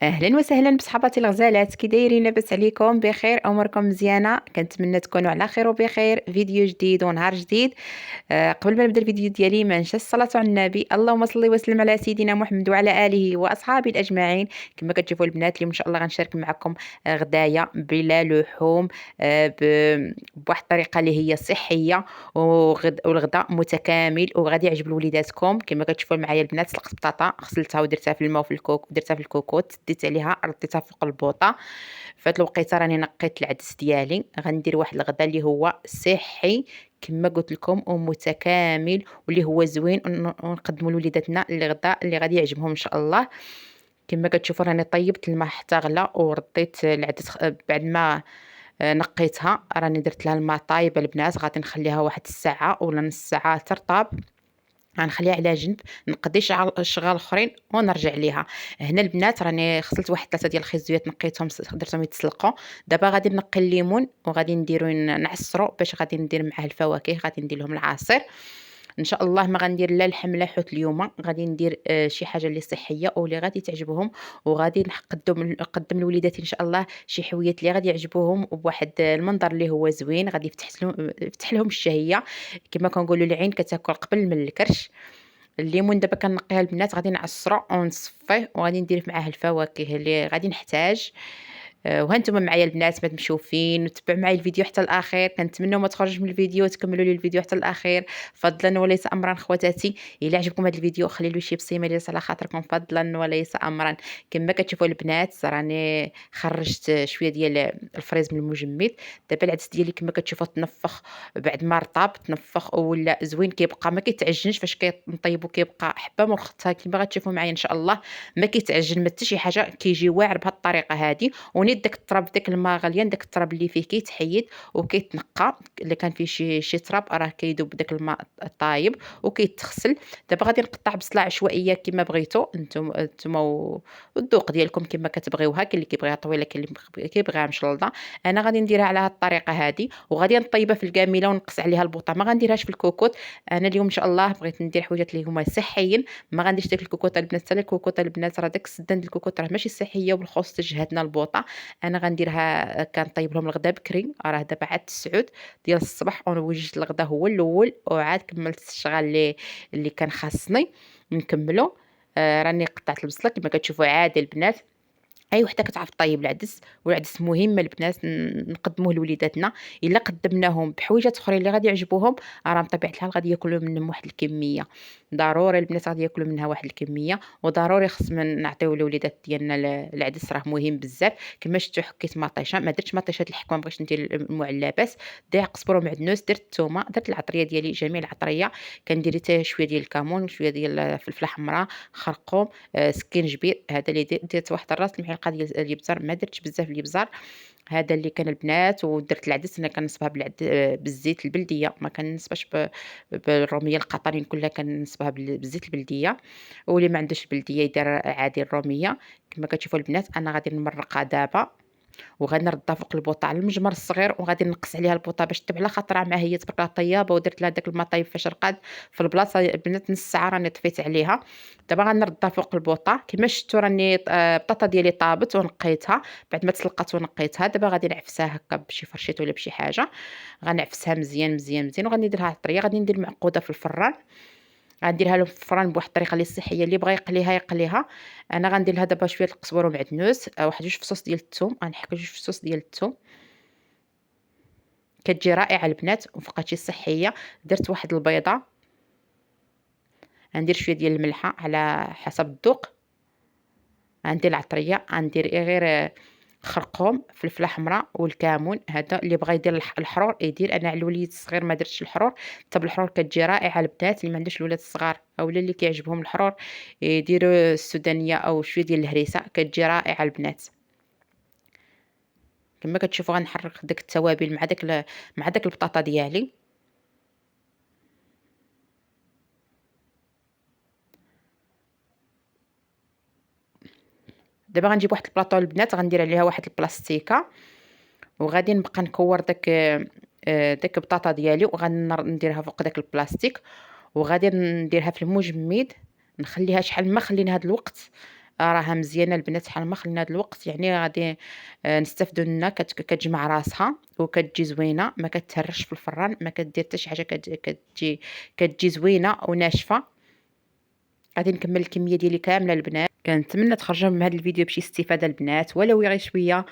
اهلا وسهلا بصحباتي الغزالات، كي دايرين؟ لاباس عليكم؟ بخير؟ اموركم مزيانه؟ كنتمنى تكونوا على خير وبخير. فيديو جديد ونهار جديد. قبل ما نبدا الفيديو ديالي ما ننساش الصلاه على النبي، اللهم صل وسلم على سيدنا محمد وعلى اله واصحابه الاجمعين. كما كتشوفوا البنات، اليوم ان شاء الله غنشارك معكم غدايه بلا لحوم، بواحد الطريقه اللي هي صحيه، والغدا متكامل وغادي يعجب لوليداتكم. كما كتشوفوا معايا البنات، سلقت بطاطا، غسلتها ودرتها في الماء وفي الكوك، درتها في الكوكوط، ديت عليها رديتها فوق البوطه. فهاد الوقيته راني نقيت العدس ديالي، غندير واحد الغدا اللي هو صحي كما قلت لكم ومتكامل واللي هو زوين، ونقدموا لوليداتنا الغداء اللي غادي يعجبهم ان شاء الله. كما كتشوفوا راني طيبت الماء حتى غلا، ورديت العدس بعد ما نقيتها. راني درت لها الماء طايب البنات، غادي نخليها واحد الساعه ولا نص ساعه ترطاب. غنخليها على جنب، نقضي شغال اخرين ونرجع ليها. هنا البنات راني غسلت واحد 3 ديال الخيزويات، نقيتهم درتهم يتسلقوا. دابا غادي نقي الليمون وغادي نديرو نعصرو باش غادي ندير معاه الفواكه، غادي ندير لهم العصير. ان شاء الله ما غندير لا لحم لا حوت اليوم، غادي ندير شي حاجه اللي صحيه واللي غادي تعجبهم. وغادي نقدم لوليداتي ان شاء الله شي حويات اللي غادي يعجبوهم وبواحد المنظر اللي هو زوين، غادي يفتح لهم الشهيه. كما كنقولوا العين كتاكل قبل من الكرش. الليمون دابا كنقيها البنات، غادي نعصرو ونصفيه وغادي ندير معاه الفواكه اللي غادي نحتاج. وها نتوما معايا البنات، ما تمشيو فين وتبعوا معايا الفيديو حتى الاخير. كنتمنوا ما تخرجوش من الفيديو وتكملوا لي الفيديو حتى الاخير، فضلا وليس امرا. خواتاتي الا عجبكم هذا الفيديو خليوا لي شي بصيمه ليس على خاطركم، فضلا وليس امرا. كما كتشوفوا البنات راني خرجت شويه ديال الفريز من المجمد. دابا العدس ديالي كما كتشوفوا تنفخ بعد ما رطب، تنفخ ولا زوين، كيبقى ما كيتعجنش. فاش كنطيبو كيبقى حبه من اختها كما غتشوفوا معايا ان شاء الله. ما كيتعجن ما حتى شي حاجه، كيجي واعر بهذه الطريقه هذه. ونيت داك التراب، داك الماء غليان، داك التراب اللي فيه كيتحيد وكيتنقى. الا كان فيه شي تراب راه كيذوب بداك الماء الطايب وكيتغسل. دابا غادي نقطع بصله عشوائيه كما بغيتو نتوما والذوق ديالكم كما كتبغيوها. كاين اللي كيبغيها طويله، كاين اللي كيبغيها مشلضه. انا غادي نديرها على هذه الطريقه هذه، وغادي نطيبها في الكاميله ونقص عليها البوطه، ما غنديرهاش في الكوكوط. انا اليوم ان شاء الله بغيت ندير حويجات اللي هما صحيين. ما غنديرش داك الكوكوط البنات، حتى الكوكوط البنات راه داك السدان ديال الكوكوط راه ماشي صحيه، وبالخصوص تجهدنا البوطه. انا غنديرها كنطيب لهم الغدا بكري، راه دابا عاد 9 ديال الصباح ووجدت الغدا هو الاول، وعاد كملت الشغل اللي كان خاصني نكملو. راني قطعت البصله كما كتشوفوا عادي البنات. اي وحده كتعرف طيب العدس، والعدس مهم البنات نقدموه لوليداتنا. الا قدمناهم بحويجات اخرين اللي غادي يعجبوهم، راه بطبيعه الحال غادي ياكلوا منهم واحد الكميه. ضروري البنات غادي ياكلوا منها واحد الكميه، وضروري خصنا نعطيو لوليدات ديالنا العدس، راه مهم بزاف. كما شفتوا حكيت مطيشه، ما درتش مطيشه الحك، ما بغيتش ندير المعلبات. دير قزبر ومعدنوس، درت الثومه، درت العطريه ديالي، جميع العطريه. كندير حتى شويه ديال الكمون وشويه ديال الفلفله حمراء، خرقوم، سكينجبير. هذا اللي درت واحد الراس المعلقه ديال الابزار، ما درتش بزاف الابزار. هذا اللي كان البنات. ودرت العدس، انا كنصبها بالزيت البلديه، ما كنصبهاش بالروميه القطرين، كلها كنصبها بالزيت البلديه. واللي ما عندوش البلديه يدير عادي الروميه. كما كتشوفوا البنات انا غادي نمرقها دابا، وغادي نردها فوق البوطه على المجمر الصغير، وغادي نقص عليها البوطه باش تطيب على خاطرها ما هي تبقى طيابه. ودرت لها داك الماء طايب فاش رقاد في البلاصه البنات، نص ساعه راني طفيت عليها. دابا غنردها فوق البوطه. كما شفتوا راني البطاطا ديالي طابت ونقيتها بعد ما تسلقات ونقيتها. دابا غادي نعفسها هكا بشي فرشيط ولا بشي حاجه، غنعفسها مزيان مزيان مزيان. وغنديرها طريه، غادي ندير معقوده في الفران. غنديرها لهم في الفران بواحد الطريقه اللي صحيه، اللي بغى يقليها يقليها. انا غندير لها دابا شويه القزبر ومعدنوس، واحد 2 فصوص ديال الثوم، غنحك 2 فصوص ديال الثوم. كتجي رائعه البنات وفوقها صحيه. درت واحد البيضه، غندير شويه ديال الملحه على حسب الذوق. غندير العطريه، غندير غير خرقوم، فلفله حمراء والكمون. هذا اللي بغى يدير الحرور يدير. انا على الوليد الصغير ما درتش الحرور. حتى بالحرور كتجي رائعه البنات. اللي ما عندوش الولاد الصغار اولا اللي كيعجبهم الحرور يديروا السودانيه او شويه ديال الهريسه، كتجي رائعه البنات. كما كتشوفوا غنحرك داك التوابل مع داك البطاطا ديالي. دابا غنجيب واحد البلاطو البنات، غندير عليها واحد البلاستيكه، وغادي نبقى نكور داك البطاطا ديالي وغنديرها فوق داك البلاستيك. وغادي نديرها في المجمد، نخليها شحال ما خلينا هذا الوقت راها مزيانة البنات شحال ما خلينا هاد الوقت، يعني غادي نستافدو منها. كتجمع راسها وكتجي زوينة، ما كتهرش في الفران، ما كدير حتى شي حاجة، كتجي زوينة وناشفة. غادي نكمل الكمية ديالي كاملة البنات. كنتمنى تخرجوا من هذا الفيديو بشي استفادة البنات ولو غير شوية،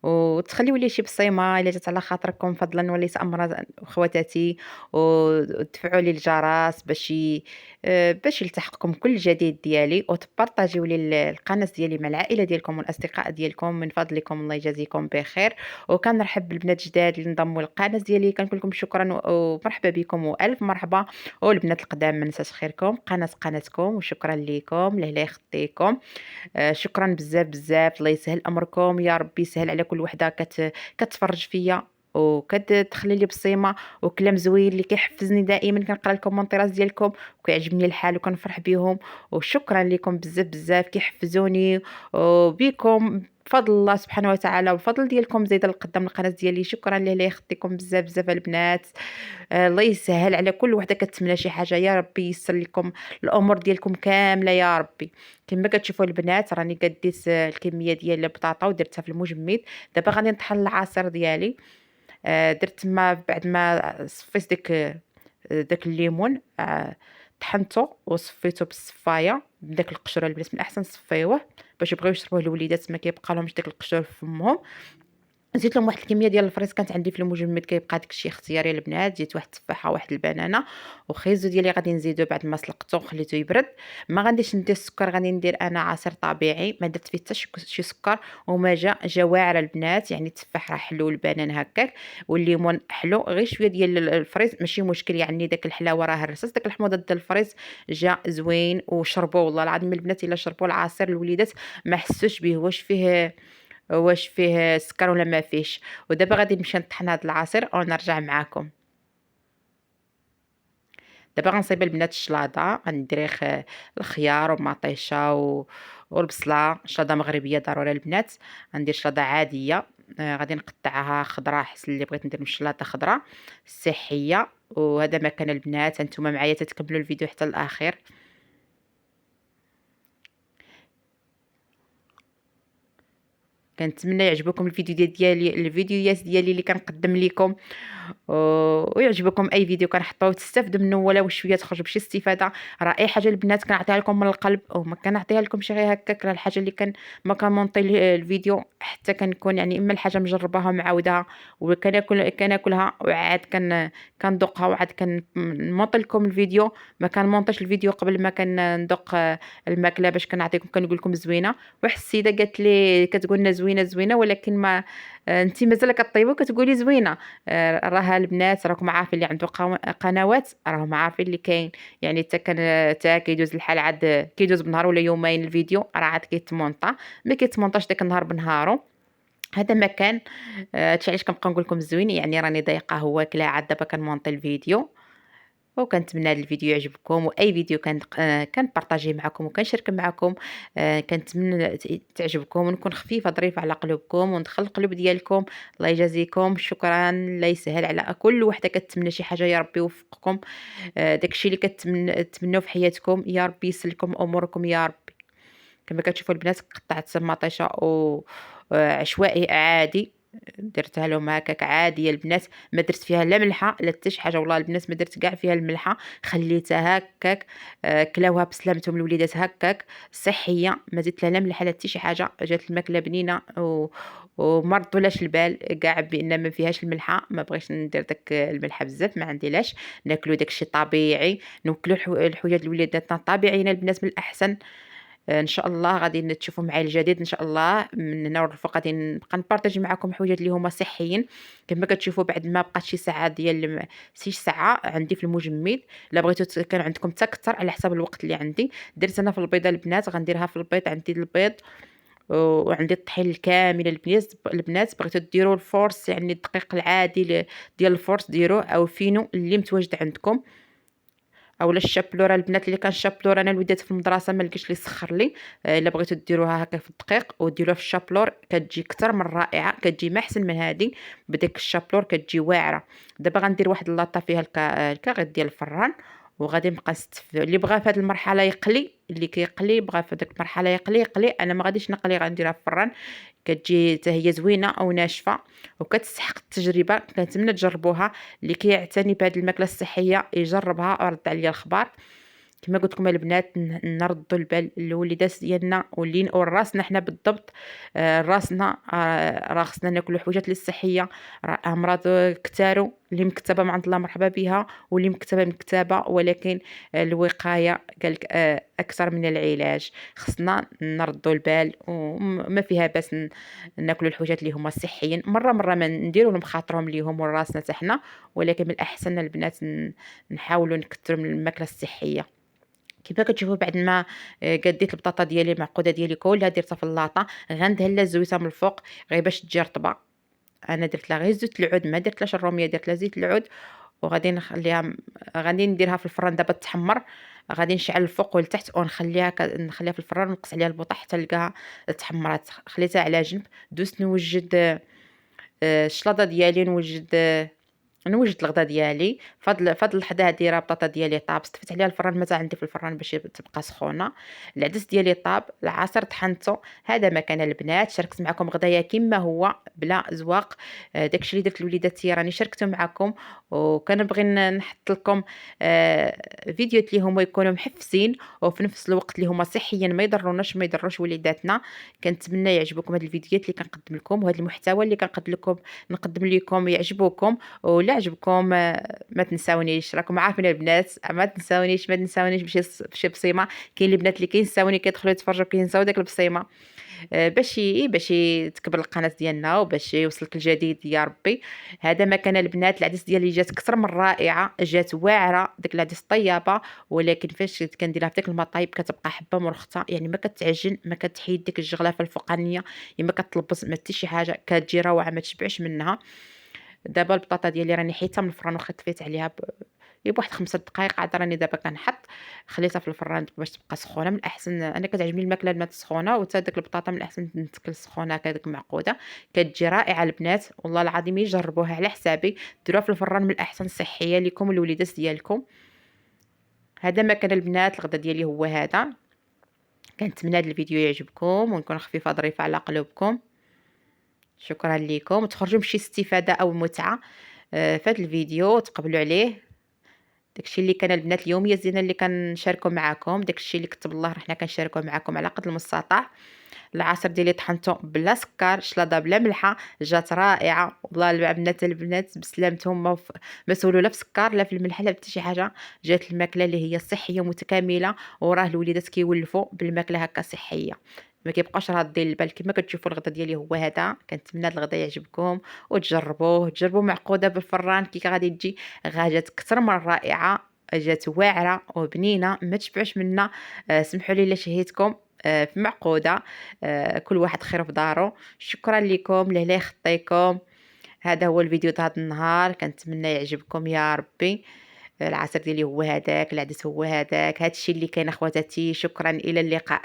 وتخليو لي شي بصيمه الا جات على خاطركم فضلا وليس امرا خواتاتي، ودفعوا لي الجرس باش يلتحقكم كل جديد ديالي، وتبارطاجيو لي القناه ديالي مع العائله ديالكم والاصدقاء ديالكم من فضلكم. الله يجازيكم بخير. وكنرحب بالبنات الجداد اللي انضموا للقناه ديالي، كنقول لكم شكرا ومرحبا بكم والف مرحبا. والبنات القدام ما ننساش خيركم، قناتكم، وشكرا لكم لله يخطيكم. شكرا بزاف بزاف. الله يسهل امركم يا ربي، يسهل على كل وحده كتفرج فيا وكتخلي لي بصيمه وكلام زوين اللي كيحفزني دائما. كنقرا الكومونتيرات ديالكم وكيعجبني الحال وكنفرح بهم، وشكرا لكم بزاف بزاف كيحفزوني. وبكم بفضل الله سبحانه وتعالى وبفضل ديالكم زايده لقدام القناه ديالي. شكرا لله يخطيكم بزاف بزاف البنات. الله يسهل على كل وحده كتمنى شي حاجه، يا ربي ييسر لكم الامور ديالكم كامله يا ربي. كما كتشوفوا البنات راني قديت الكميه ديال البطاطا ودرتها في المجمد. دابا غادي نطحن العصير ديالي. درت ما بعد ما صفيت داك الليمون، طحنته وصفيته بالصفايه بداك القشور البنات. من الاحسن صفيوه باش يبغيو يشربوه الوليدات، ما كيبقى لهمش داك القشور في فمهم. زيت لهم واحد الكميه ديال الفريز كانت عندي في المجمد، كيبقى داكشي اختياري البنات. زيت واحد التفاحه واحد البنانه وخيزو ديالي غادي نزيدو بعد ما سلقته وخليته يبرد. ما غاديش ندير السكر، غادي ندير انا عصير طبيعي ما درت فيه حتى شي سكر. وما جا واعر البنات، يعني التفاح راه حلو والبنان هكاك والليمون حلو، غير شويه ديال الفريز ماشي مشكل، يعني داك الحلاوه راه هرست. داك الحموضه ديال الفريز جا زوين وشربوا والله العظيم البنات الا شربوا العصير الوليدات ما حسوش به واش فيه سكر ولا ما فيهش. ودابا غادي نمشي نطحن هذا العصير ونرجع معاكم. دابا غنصايب البنات الشلاضه، غندريخ الخيار ومطيشه والبصله. شلاضه مغربيه ضروري البنات. غندير شلاضه عاديه، غادي نقطعها خضراء حسن اللي بغيت ندير شلاضه خضراء صحيه. وهذا ما كان البنات، انتم معايا تتكملوا الفيديو حتى الاخير. كنتمنى يعجبكم الفيديوهات ديالي اللي كنقدم لكم، ويعجبكم اي فيديو كنحطوه وتستافدوا منه ولو شويه، تخرجوا بشي استفاده. راه اي حاجه البنات كنعطيها لكم من القلب، وما كنعطيها لكمش غير هكاك. راه الحاجه اللي ما كنمونطي الفيديو حتى كنكون يعني اما الحاجه مجرباها ومعاودها كناكلها وعاد كندوقها وعاد كنمونطي لكم الفيديو. ما كنمونطيش الفيديو قبل ما كندوق الماكله باش كنعطيكم كنقول لكم زوينه. واحد السيده قالت لي كتقول لنا زوينه زوينه ولكن ما انت مازال كطيبوا كتقولي زوينه. راها البنات راكم عارفين اللي عنده قنوات راهم عارفين اللي كاين، يعني حتى كيدوز الحال عاد كيدوز بنهار ولا يومين الفيديو راه عاد كيتمونطا، ما كيتمونطاش داك النهار بنهارو. هذا ما كان. هادشي علاش كنبقى نقول لكم زوين، يعني راني ضايقه واكله عاد دابا كنمونطي الفيديو. وكنتمنى هذا الفيديو يعجبكم، واي فيديو كنبارطاجيه معكم وكنشارك معكم. كنتمنى تعجبكم ونكون خفيفه ظريفه على قلوبكم وندخل القلوب ديالكم. الله يجازيكم شكرا. الله يسهل على كل وحده كتمنى شي حاجه، يا ربي يوفقكم. داكشي اللي كتمنوا في حياتكم يا ربي يسر لكم اموركم يا ربي. كما كتشوفوا البنات قطعت مطيشه عشوائي عادي، درتها لهم هكاك عاديه البنات. ما درت فيها لا ملحه لا حتى شي حاجه، والله البنات ما درت كاع فيها الملحه، خليتها هكاك. كلاوها بسلامتهم الوليدات هكاك صحيه، ما زدت لها لا ملحه لا حتى شي حاجه. جات الماكله بنينه وما ردولاش البال كاع بان ما فيهاش الملحه. ما بغيتش ندير داك الملحه بزاف، ما عندي لاش. ناكلو داكشي طبيعي، نوكلو الحويجات لوليداتنا طبيعيين البنات من الاحسن. ان شاء الله غادي تشوفوا معايا الجديد ان شاء الله. من هنا والفوق غادي نبقى نبارطاجي معكم حوايج اللي هما صحيين. كما كتشوفوا بعد ما بقات شي ساعه ديال شي ساعه عندي في المجمد. الا بغيتوا كان عندكم حتى كثر على حسب الوقت اللي عندي. درت انا في البيضه البنات، غنديرها في البيض. عندي البيض وعندي الطحين الكامل البنات. بغيتوا ديروا الفورس يعني الدقيق العادي ديال الفورس ديروه، او فينو اللي متواجد عندكم، اولا الشابلوره البنات اللي كنشابلور انا الوليدات في المدرسه ما لقيتش اللي يسخر لي. الا بغيتو ديروها هكا في الدقيق وديروها في الشابلور كتجي اكثر من رائعه، كتجي ما احسن من هذه. بداك الشابلور كتجي واعره. دابا غندير واحد اللاطه فيها الكاغيط ديال الفران، وغادي نبقى اللي بغى في هذه المرحله يقلي اللي كيقلي بغا في ديك المرحله يقلي انا ما غاديش نقلي، غنديرها في الفران، كتجي حتى هي زوينه او ناشفه وكتستحق التجربه. كنتمنى تجربوها. اللي كيعتني بهذه الماكله الصحيه يجربها ورد عليا الخبار. كما قلت لكم البنات، نردوا البال الوليدات ديالنا وراسنا حنا بالضبط. راسنا راه خصنا ناكلوا حويجات اللي صحيه. راه امراض كثاروا، اللي مكتبه من عند الله مرحبا بها، واللي مكتبه، ولكن الوقايه قالك اكثر من العلاج. خصنا نردوا البال وما فيها باس ناكلوا الحويجات اللي هما صحيين. مره ما نديروا لهم خاطرهم ليهم وراسنا حتى حنا، ولكن من الاحسن البنات نحاولوا نكثروا من الماكله الصحيه. كيما كتشوفوا بعد ما قديت البطاطا ديالي المعقوده ديالي كلها درتها في اللاطه، غندهن زويتها من الفوق غير باش تجي رطبه. انا درت لها غير زيت العود، ما درت لاش الروميه، درت لها زيت العود. وغادي نخليها، غادي نديرها في الفران دابا تحمر. غادي نشعل الفوق والتحت ونخليها نخليها في الفران ونقص عليها البوطه حتى نلقاها تحمرات. خليتها على جنب. دوزت نوجد الشلاضه ديالي، نوجد الغدا ديالي. فضل الحدا هادي راه بطاطا ديالي طاب، صفيت عليها الفران، مازال عندي في الفران باش تبقى سخونه. العدس ديالي طاب، العصير طحنته. هذا ما كان البنات، شاركت معكم غدايا كما هو بلا زواق. داكشي اللي درت لوليداتي راني شاركته معكم. وكنبغي نحط لكم فيديوهات اللي هما يكونوا محفزين وفي نفس الوقت اللي هما صحيين، ما يضروناش ما يضروش وليداتنا. كنتمنى يعجبكم هاد الفيديوهات اللي كنقدم لكم، وهذا المحتوى اللي نقدم لكم يعجبكم. ولا عجبكم ما تنساونيش، راكم عارفين البنات، ما تنساونيش بشي بصيمه. كاين البنات اللي كينساوني كيدخلوا يتفرجوا كينساو داك البصيمه. باش تكبر القناه ديالنا وباش يوصلك الجديد يا ربي. هذا ما كان البنات. العدس ديالي جات اكثر من رائعه، جات واعره ديك العدس طيابه، ولكن فاش كنديرها في داك الماء طايب كتبقى حبه مرخصه، يعني ما كتعجن، ما كتحيد ديك الجغلافه الفوقانيه، ما كتلبس ما حتى شي حاجه، كتجي روعه ما تشبعش منها. دابا البطاطا ديالي راني حيتها من الفران وخطفيت عليها بواحد 5 دقائق عاد راني دابا كنحط. خليتها في الفران باش تبقى سخونه. من الاحسن انا كتعجبني الماكله المات سخونه، وتا داك البطاطا من الاحسن تاكل سخونه هكاك معقوده. كتجي رائعه البنات، والله العظيم يجربوها على حسابي. ديروها في الفران من الاحسن صحيه لكم الوليدات ديالكم. هذا ما كان البنات. الغدا ديالي هو هذا. كنتمنى هذا الفيديو يعجبكم ونكون خفيفه ظريفه على قلوبكم. شكرا لكم، تخرجوا بشي استفاده او متعه في هذا الفيديو، تقبلوا عليه. داكشي اللي كان البنات اليوميه الزينه اللي كنشاركو معكم، داكشي اللي كتب الله حنا كنشاركوه معكم على قدر المستطاع. العصير ديالي طحنته بلا سكر، شلاضه بلا ملحه، جات رائعه والله. البنات بسلامتهم، ما سولوا لا في السكر لا في الملح لا حتى شي حاجه. جات الماكله اللي هي صحيه متكامله، وراه الوليدات كيولفوا بالماكله هكا صحيه، ما كيبقاوش رادين البال. كما كتشوفوا الغدا ديالي هو هذا. كنتمنى هذا الغدا يعجبكم وتجربوا معقوده بالفران كي غادي تجي. جات اكثر من رائعه، جات واعره وبنينه ما تشبعش منا. سمحوا لي الا شهيتكم في معقوده. كل واحد خير في دارو. شكرا لكم، لله يخطيكم. هذا هو الفيديو تاع هذا النهار، كنتمنى يعجبكم يا ربي. العصير ديالي هو هذاك، العدس هو هذاك، هادشي اللي كاين اخواتاتي. شكرا، الى اللقاء.